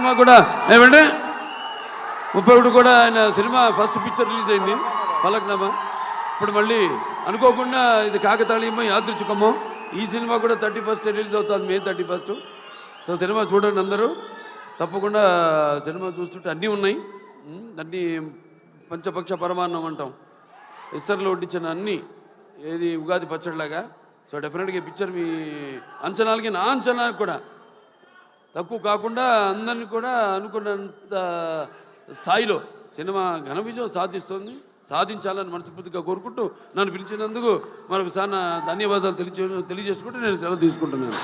Cinema కూడా ఏమంటే 31 కూడా ఆయన సినిమా ఫస్ట్ పిక్చర్ రిలీజ్ అయింది ఫలక్నామా. ఇప్పుడు మళ్ళీ అనుకోకుండా ఇది కాకతాళీయమో యాదృచ్ఛికమో ఈ సినిమా కూడా 31 రిలీజ్ అవుతుంది, మే 31. సో సినిమా చూడండి అందరూ తప్పకుండా. సినిమా చూస్తుంటే అన్నీ ఉన్నాయి, అన్నీ పంచపక్ష పరమాన్నం అంటాం, ఇస్తర్లో వడ్డించిన అన్నీ, ఏది ఉగాది పచ్చడిలాగా. సో డెఫినెట్గా ఈ పిక్చర్ మీ అంచనాలకి నా అంచనాలకు కూడా తక్కువ కాకుండా అందరినీ కూడా అనుకున్నంత స్థాయిలో సినిమా ఘన విజయం సాధించాలని మనస్ఫూర్తిగా కోరుకుంటూ నన్ను పిలిచినందుకు మరొకసారి ధన్యవాదాలు తెలియజేసుకుంటూ నేను సెలవు తీసుకుంటున్నాను.